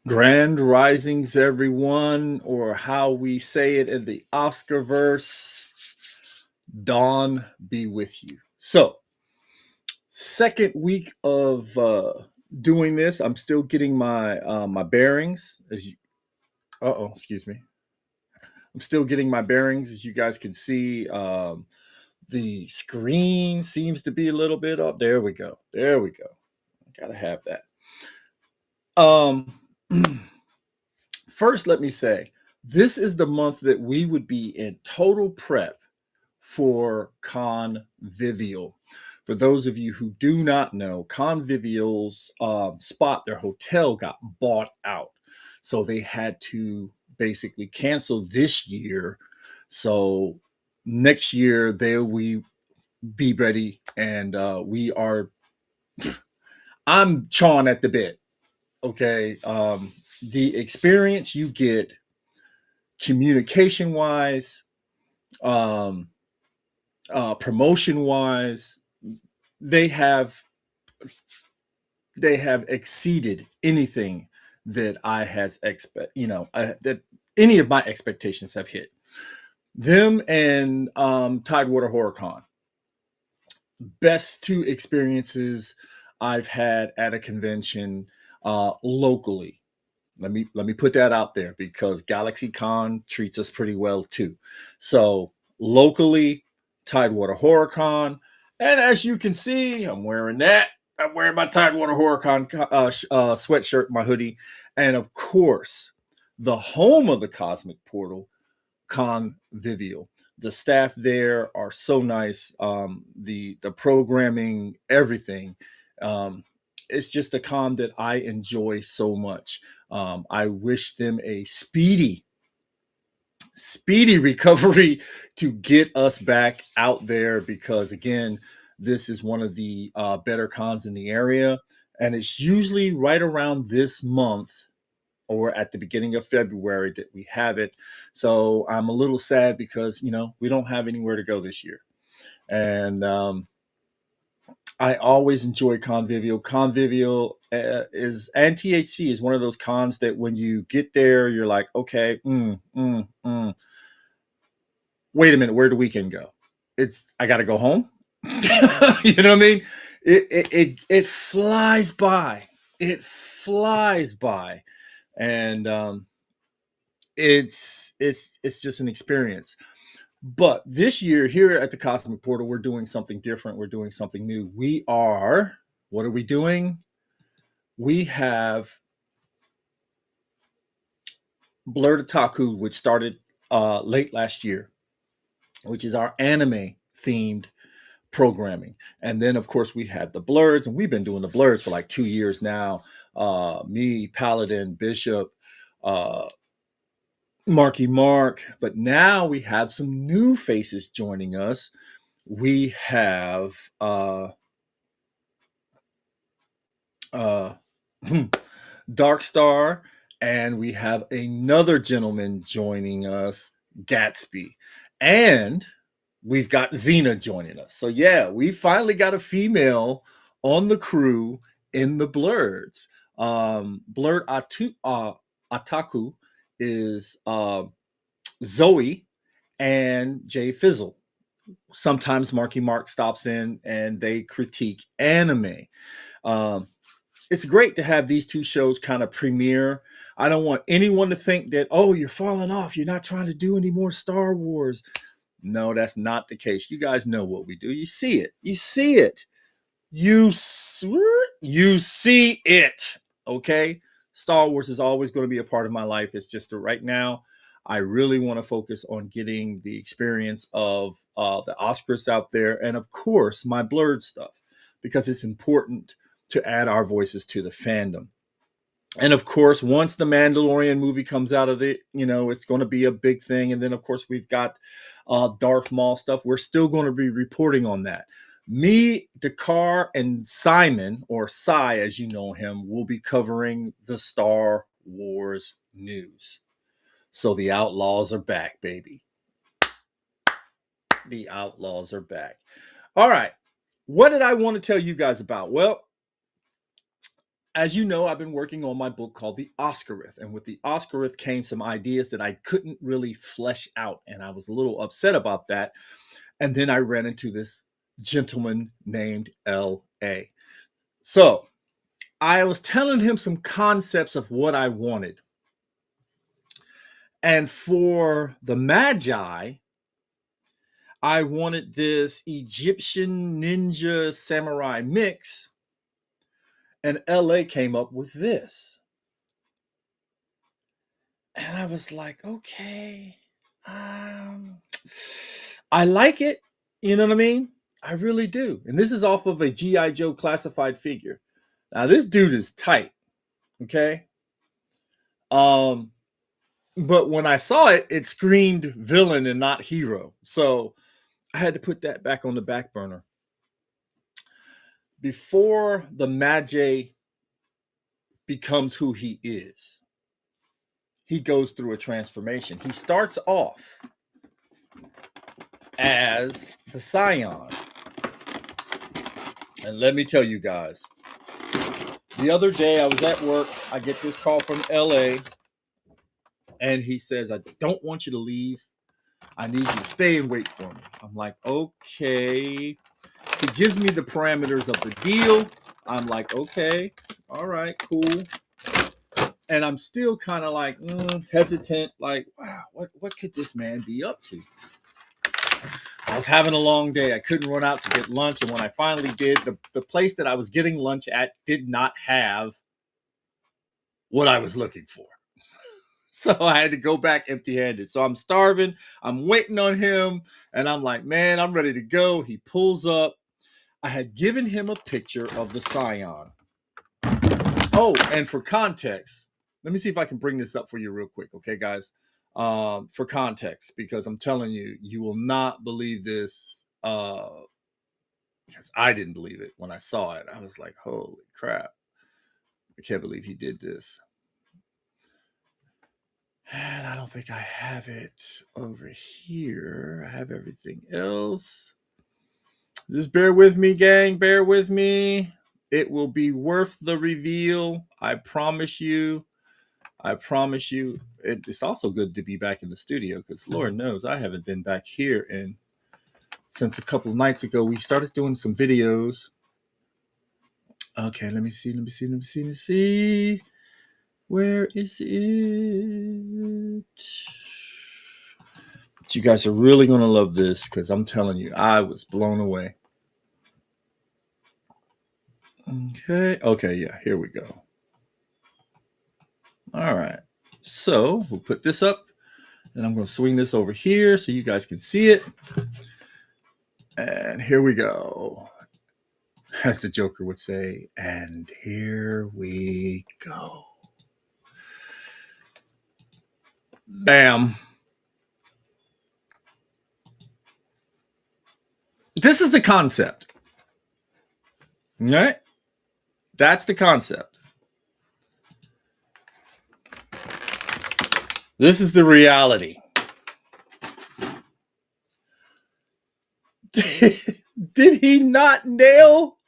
Grand risings, everyone, or how we say it in the Oscarverse, dawn be with you. So, second week of doing this, I'm still getting my bearings. Excuse me. I'm still getting my bearings, as you guys can see. The screen seems to be a little bit up. There we go. There we go. Gotta have that. Um, First, let me say this is the month that we would be in total prep for Convivial. For those of you who do not know, Convivial's spot, their hotel, got bought out. So they had to basically cancel this year. So next year, there we be ready. And I'm chawing at the bit. Okay. The experience you get communication wise, um, promotion wise, they have they have exceeded anything that I has that any of my expectations have hit. Them and Tidewater HorrorCon, best two experiences I've had at a convention locally. Let me put that out there because GalaxyCon treats us pretty well too. So locally, Tidewater HorrorCon, and as you can see, I'm wearing that. I'm wearing my Tidewater HorrorCon sweatshirt, my hoodie, and of course, the home of the Cosmic Portal, Convivial. The staff there are so nice. The programming, everything. Um, it's just a con that I enjoy so much. I wish them a speedy recovery to get us back out there because again, this is one of the better cons in the area, and it's usually right around this month or at the beginning of February that we have it. So I'm a little sad because we don't have anywhere to go this year, and I always enjoy Convivial. Convivial is and THC is one of those cons that when you get there, you're like, okay, wait a minute, where did the weekend go? I got to go home. You know what I mean? It flies by. It flies by, and it's just an experience. But this year here at the Cosmic Portal, we're doing something different. We're doing something new. What are we doing? We have Blurred Otaku, which started late last year, which is our anime themed programming. And then, of course, we had the Blurs, and we've been doing the Blurs for like 2 years now. Me, Paladin, Bishop, uh, Marky Mark. But now we have some new faces joining us. We have uh, Dark Star, and we have another gentleman joining us, Gatsby, and we've got Xena joining us. So yeah, we finally got a female on the crew in the Blurs. Otaku is Zoe and Jay Fizzle. Sometimes Marky Mark stops in and they critique anime. Um, it's great to have these two shows kind of premiere. I don't want anyone to think that, oh, you're falling off. You're not trying to do any more Star Wars. No, that's not the case. You guys know what we do. You see it. You see it. You see it. Okay? Star Wars is always going to be a part of my life. It's just that right now, I really want to focus on getting the experience of the Oscars out there and, of course, my blurred stuff because it's important to add our voices to the fandom. And of course, once the Mandalorian movie comes out of it, it's going to be a big thing. And then, of course, we've got Darth Maul stuff. We're still going to be reporting on that. Me, Dakar, and Simon, or Sai as you know him, will be covering the Star Wars news. So the Outlaws are back, baby. The Outlaws are back. All right. What did I want to tell you guys about? Well, as you know, I've been working on my book called The Oscarith. And with The Oscarith came some ideas that I couldn't really flesh out. And I was a little upset about that. And then I ran into this gentleman named L.A. So I was telling him some concepts of what I wanted. And for the Magi, I wanted this Egyptian ninja samurai mix. And LA came up with this. And I was like, okay, um, I like it. You know what I mean? I really do. And this is off of a G.I. Joe classified figure. Now, this dude is tight. Okay. Um, but when I saw it, it screamed villain and not hero. So I had to put that back on the back burner. Before the Magi becomes who he is, he goes through a transformation. He starts off as the Scion. And let me tell you guys, the other day I was at work. I get this call from LA, and he says, I don't want you to leave. I need you to stay and wait for me. I'm like, okay. He gives me the parameters of the deal. I'm like, okay, all right, cool. And I'm still kind of like hesitant, like, wow, what could this man be up to? I was having a long day. I couldn't run out to get lunch. And when I finally did, the place that I was getting lunch at did not have what I was looking for. So I had to go back empty handed. So I'm starving. I'm waiting on him. And I'm like, man, I'm ready to go. He pulls up. I had given him a picture of the Scion. Oh, and for context, let me see if I can bring this up for you real quick. Okay, guys. For context, because I'm telling you, you will not believe this. Because I didn't believe it when I saw it. I was like, holy crap. I can't believe he did this. And I don't think I have it over here. I have everything else. Just bear with me, gang. Bear with me. It will be worth the reveal. I promise you. I promise you. It's also good to be back in the studio because Lord knows I haven't been back here since a couple of nights ago. We started doing some videos. Okay, let me see. Where is it? You guys are really going to love this because I'm telling you, I was blown away. Okay, yeah, here we go. All right. So we'll put this up and I'm going to swing this over here so you guys can see it. And here we go. As the Joker would say, and here we go. Bam. This is the concept. All right? That's the concept. This is the reality. Did he not nail?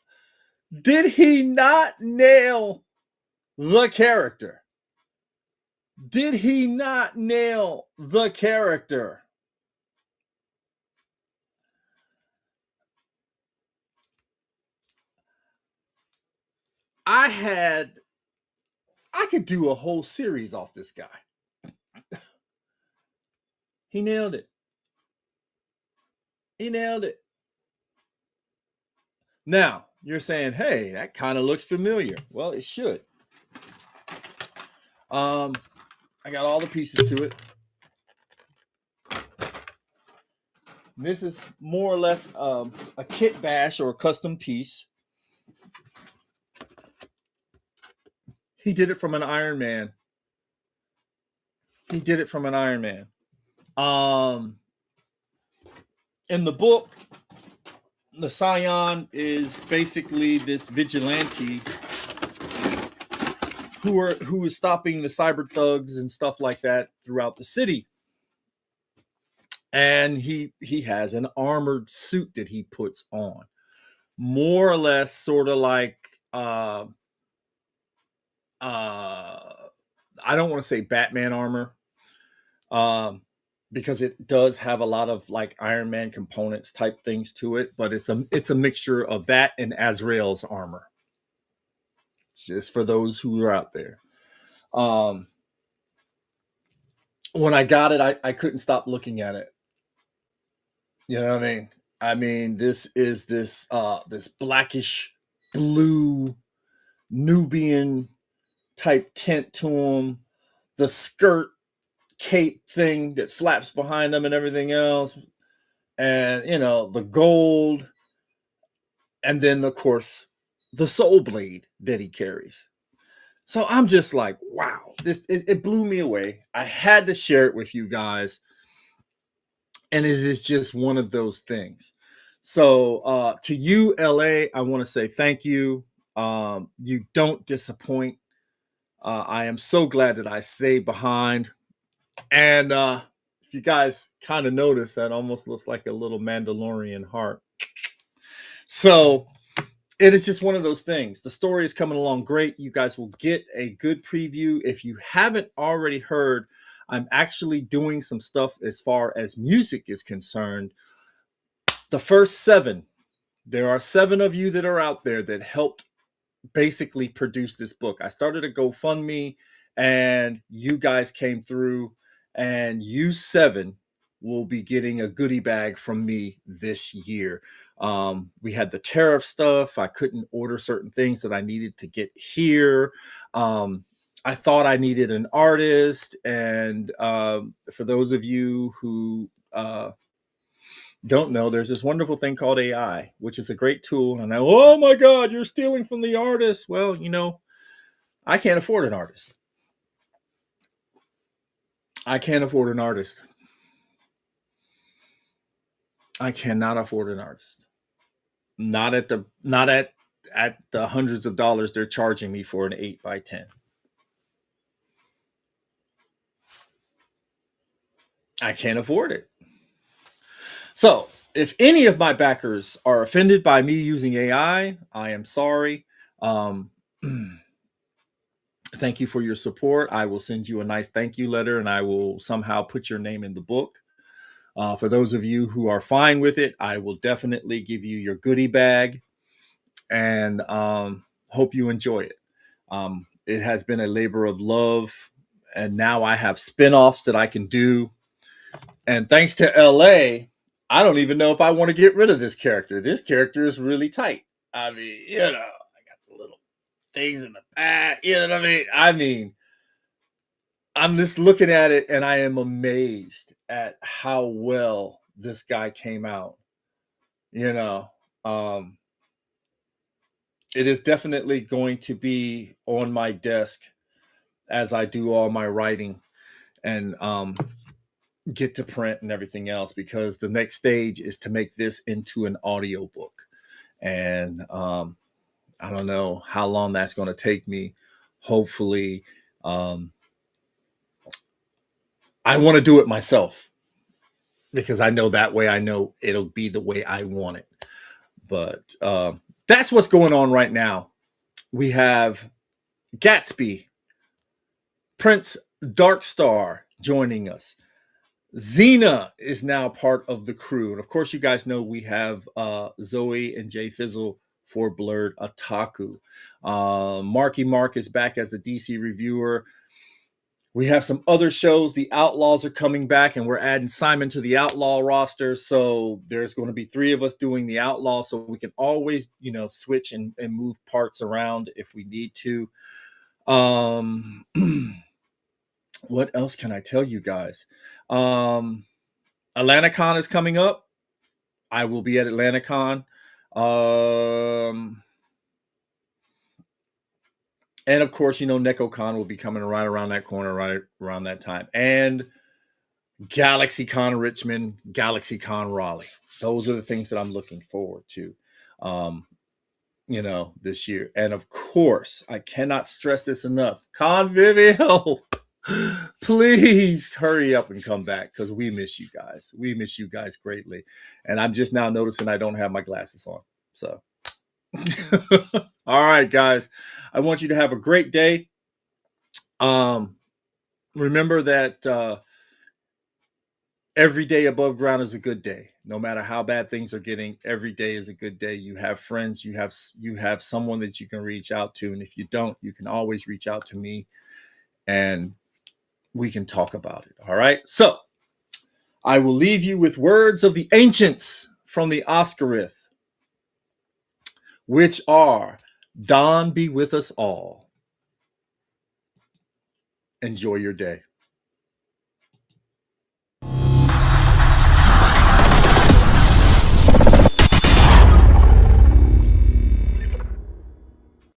Did he not nail the character? Did he not nail the character? I could do a whole series off this guy. He nailed it. He nailed it. Now, you're saying, hey, that kind of looks familiar. Well, it should. I got all the pieces to it. This is more or less a kit bash or a custom piece. He did it from an Iron Man. He did it from an Iron Man. In the book, the Scion is basically this vigilante who is stopping the cyber thugs and stuff like that throughout the city. And he has an armored suit that he puts on, more or less, sort of like I don't want to say Batman armor, um, because it does have a lot of like Iron Man components type things to it, but it's a mixture of that and Azrael's armor. It's just for those who are out there. Um, when I got it, I couldn't stop looking at it. You know what I mean? I mean, this is this blackish blue Nubian type tint to him. The skirt cape thing that flaps behind them and everything else, and the gold, and then of course the soul blade that he carries. So I'm just like, wow, it blew me away. I had to share it with you guys, and it is just one of those things. So to you, LA, I want to say thank you. You don't disappoint. I am so glad that I stayed behind. And if you guys kind of notice, that almost looks like a little Mandalorian heart. So it is just one of those things. The story is coming along great. You guys will get a good preview. If you haven't already heard, I'm actually doing some stuff as far as music is concerned. The first 7, there are 7 of you that are out there that helped basically produce this book. I started a GoFundMe, and you guys came through, and you 7 will be getting a goodie bag from me this year. We had the tariff stuff. I couldn't order certain things that I needed to get here. I thought I needed an artist, and for those of you who don't know, there's this wonderful thing called AI, which is a great tool. And oh my God, you're stealing from the artist. Well, I can't afford an artist. I can't afford an artist. I cannot afford an artist. Not at the hundreds of dollars they're charging me for an 8x10. I can't afford it. So if any of my backers are offended by me using I am sorry. Thank you for your support. I will send you a nice thank you letter, and I will somehow put your name in the book. For those of you who are fine with it, I will definitely give you your goodie bag, and hope you enjoy it. It has been a labor of love, and now I have spinoffs that I can do. And thanks to LA, I don't even know if I want to get rid of this character. This character is really tight. I mean, I got the little things in the back. You know what I mean? I'm just looking at it, and I am amazed at how well this guy came out. You know, um, it is definitely going to be on my desk as I do all my writing and get to print and everything else, because the next stage is to make this into an audiobook. And I don't know how long that's going to take me. Hopefully, I want to do it myself, because I know that way I know it'll be the way I want it. But that's what's going on right now. We have Gatsby, Prince Darkstar joining us. Xena is now part of the crew. And of course, you guys know we have Zoe and Jay Fizzle for Blurred Otaku. Marky Mark is back as the DC reviewer. We have some other shows. The Outlaws are coming back, and we're adding Simon to the Outlaw roster. So there's going to be 3 of us doing the Outlaw, so we can always, switch and move parts around if we need to. What else can I tell you guys? AtlantaCon is coming up. I will be at AtlantaCon. And of course, NecoCon will be coming right around that corner, right around that time. And GalaxyCon Richmond, GalaxyCon Raleigh. Those are the things that I'm looking forward to, this year. And of course, I cannot stress this enough. Convivial, please hurry up and come back, because we miss you guys. We miss you guys greatly. And I'm just now noticing I don't have my glasses on. So, all right, guys, I want you to have a great day. Um, remember that every day above ground is a good day. No matter how bad things are getting, every day is a good day. You have friends, you have someone that you can reach out to, and if you don't, you can always reach out to me, and we can talk about it. All right. So I will leave you with words of the ancients from the Oscarith, which are Dawn be with us all. Enjoy your day.